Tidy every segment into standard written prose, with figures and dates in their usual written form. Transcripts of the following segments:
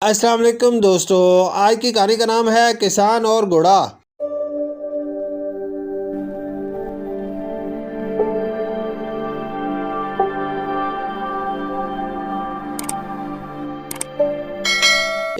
السلام علیکم دوستو، آج کی کہانی کا نام ہے کسان اور گھوڑا۔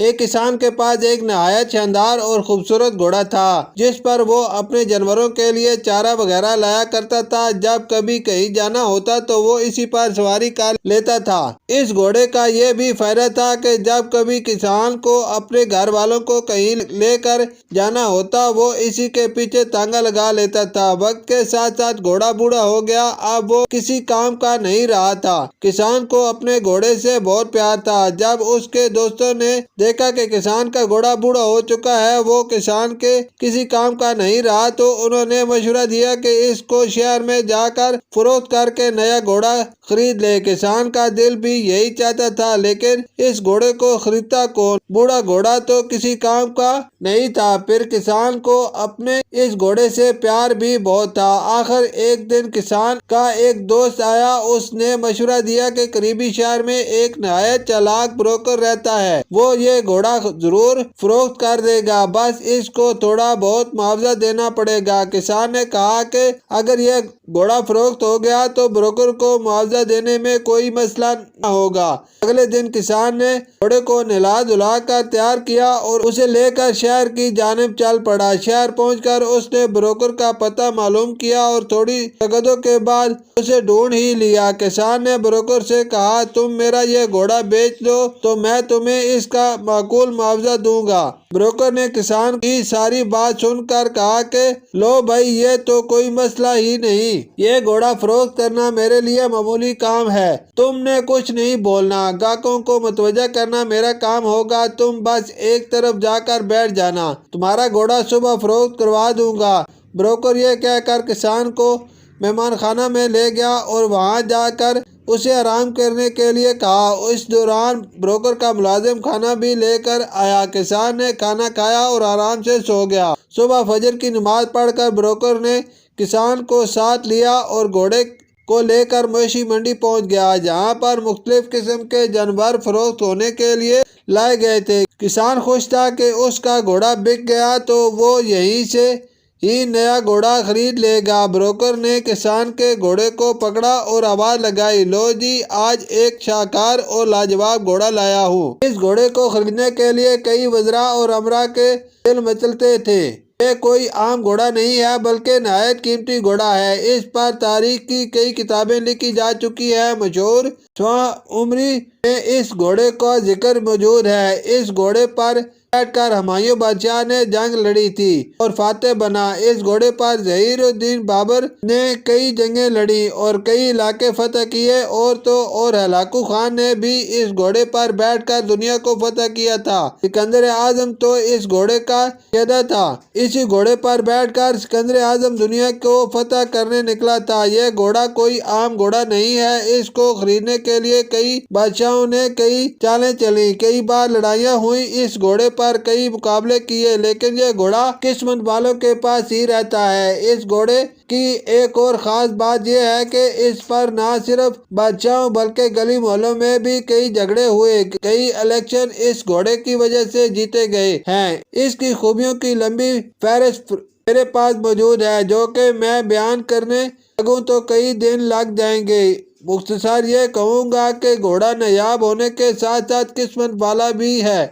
ایک کسان کے پاس ایک نہایت شاندار اور خوبصورت گھوڑا تھا جس پر وہ اپنے جانوروں کے لیے چارہ وغیرہ لایا کرتا تھا۔ جب کبھی کہیں جانا ہوتا تو وہ اسی پر سواری کر لیتا تھا۔ اس گھوڑے کا یہ بھی فائدہ تھا کہ جب کبھی کسان کو اپنے گھر والوں کو کہیں لے کر جانا ہوتا وہ اسی کے پیچھے تانگا لگا لیتا تھا۔ وقت کے ساتھ ساتھ گھوڑا بوڑھا ہو گیا، اب وہ کسی کام کا نہیں رہا تھا۔ کسان کو اپنے گھوڑے سے بہت پیار تھا۔ جب اس کے دوستوں نے دیکھا کہ کسان کا گھوڑا بوڑھا ہو چکا ہے، وہ کسان کے کسی کام کا نہیں رہا، تو انہوں نے مشورہ دیا کہ اس کو شہر میں جا کر فروخت کر کے نیا گھوڑا خرید لے۔ کسان کا دل بھی یہی چاہتا تھا، لیکن اس گھوڑے کو خریدتا کون؟ بوڑھا گھوڑا تو کسی کام کا نہیں تھا۔ پھر کسان کو اپنے اس گھوڑے سے پیار بھی بہت تھا۔ آخر ایک دن کسان کا ایک دوست آیا، اس نے مشورہ دیا کہ قریبی شہر میں ایک نہایت چالاک بروکر رہتا ہے، وہ یہ گھوڑا ضرور فروخت کر دے گا، بس اس کو تھوڑا بہت معاوضہ دینا پڑے گا۔ کسان نے کہا کہ اگر یہ گھوڑا فروخت ہو گیا تو بروکر کو معاوضہ دینے میں کوئی مسئلہ نہ ہوگا۔ اگلے دن کسان نے گھوڑے کو نہلا دھلا کر تیار کیا اور اسے لے کر شہر کی جانب چل پڑا۔ شہر پہنچ کر اس نے بروکر کا پتہ معلوم کیا اور تھوڑی تگدو کے بعد اسے ڈھونڈ ہی لیا۔ کسان نے بروکر سے کہا، تم میرا یہ گھوڑا بیچ دو تو میں تمہیں اس کا معقول معاوضہ دوں گا۔ بروکر نے کسان کی ساری بات سن کر کہا کہ لو بھائی، یہ تو کوئی مسئلہ ہی نہیں، یہ گھوڑا فروخت کرنا میرے لیے معمولی کام ہے، تم نے کچھ نہیں بولنا، گاہکوں کو متوجہ کرنا میرا کام ہوگا، تم بس ایک طرف جا کر بیٹھ جانا، تمہارا گھوڑا صبح فروخت کروا دوں گا۔ بروکر یہ کہہ کر کسان کو مہمان خانہ میں لے گیا اور وہاں جا کر اسے آرام کرنے کے لیے کہا۔ اس دوران بروکر کا ملازم کھانا بھی لے کر آیا۔ کسان نے کھانا کھایا اور آرام سے سو گیا۔ صبح فجر کی نماز پڑھ کر بروکر نے کسان کو ساتھ لیا اور گھوڑے کو لے کر مویشی منڈی پہنچ گیا، جہاں پر مختلف قسم کے جانور فروخت ہونے کے لیے لائے گئے تھے۔ کسان خوش تھا کہ اس کا گھوڑا بک گیا تو وہ یہیں سے ہی نیا گھوڑا خرید لے گا۔ بروکر نے کسان کے گھوڑے کو پکڑا اور آواز لگائی، لو جی، آج ایک شاہکار اور لاجواب گھوڑا لایا ہوں۔ اس گھوڑے کو خریدنے کے لیے کئی وزراء اور امراء کے دل مچلتے تھے۔ یہ کوئی عام گھوڑا نہیں ہے بلکہ نہایت قیمتی گھوڑا ہے، اس پر تاریخ کی کئی کتابیں لکھی جا چکی ہیں۔ مشہور سوانح عمری میں اس گھوڑے کا ذکر موجود ہے۔ اس گھوڑے پر بیٹھ کر ہمایوں بادشاہ نے جنگ لڑی تھی اور فاتح بنا۔ اس گھوڑے پر ظہیر الدین بابر نے کئی جنگیں لڑی اور کئی علاقے فتح کیے، اور تو اور ہلاکو خان نے بھی اس گھوڑے پر بیٹھ کر دنیا کو فتح کیا تھا۔ سکندر اعظم تو اس گھوڑے کا گدھا تھا، اسی گھوڑے پر بیٹھ کر سکندر اعظم دنیا کو فتح کرنے نکلا تھا۔ یہ گھوڑا کوئی عام گھوڑا نہیں ہے، اس کو خریدنے کے لیے کئی بادشاہوں نے کئی چالیں چلیں، کئی بار لڑائیاں ہوئیں، اس گھوڑے پر کئی مقابلے کیے، لیکن یہ گھوڑا قسمت والوں کے پاس ہی رہتا ہے۔ اس گھوڑے کی ایک اور خاص بات یہ ہے کہ اس پر نہ صرف بادشاہوں بلکہ گلی محلوں میں بھی کئی جھگڑے ہوئے، کئی الیکشن اس گھوڑے کی وجہ سے جیتے گئے ہیں۔ اس کی خوبیوں کی لمبی فہرست میرے پاس موجود ہے، جو کہ میں بیان کرنے لگوں تو کئی دن لگ جائیں گے۔ مختصر یہ کہوں گا کہ گھوڑا نایاب ہونے کے ساتھ ساتھ قسمت والا بھی ہے،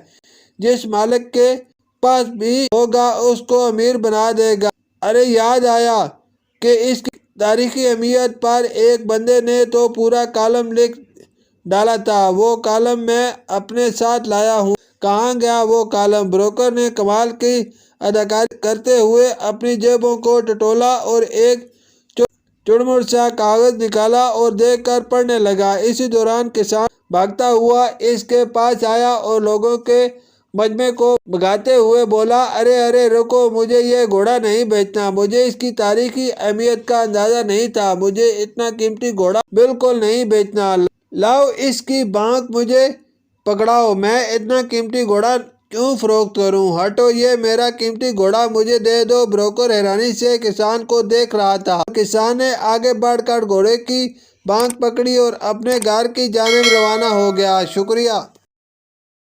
جس مالک کے پاس بھی ہوگا اس کو امیر بنا دے گا۔ ارے یاد آیا کہ اس کی تاریخی اہمیت پر ایک بندے نے تو پورا کالم لکھ ڈالا تھا، وہ کالم میں اپنے ساتھ لایا ہوں، کہاں گیا وہ کالم؟ بروکر نے کمال کی اداکاری کرتے ہوئے اپنی جیبوں کو ٹٹولا اور ایک چڑمڑ سا کاغذ نکالا اور دیکھ کر پڑھنے لگا۔ اسی دوران کسان بھاگتا ہوا اس کے پاس آیا اور لوگوں کے مجمع کو بھگاتے ہوئے بولا، ارے ارے رکو، مجھے یہ گھوڑا نہیں بیچنا، مجھے اس کی تاریخی اہمیت کا اندازہ نہیں تھا، مجھے اتنا قیمتی گھوڑا بالکل نہیں بیچنا، لاؤ اس کی بانک مجھے پکڑاؤ، میں اتنا قیمتی گھوڑا کیوں فروخت کروں، ہٹو، یہ میرا قیمتی گھوڑا مجھے دے دو۔ بروکر حیرانی سے کسان کو دیکھ رہا تھا۔ کسان نے آگے بڑھ کر گھوڑے کی بانک پکڑی اور اپنے گھر کی جانب روانہ ہو گیا۔ شکریہ۔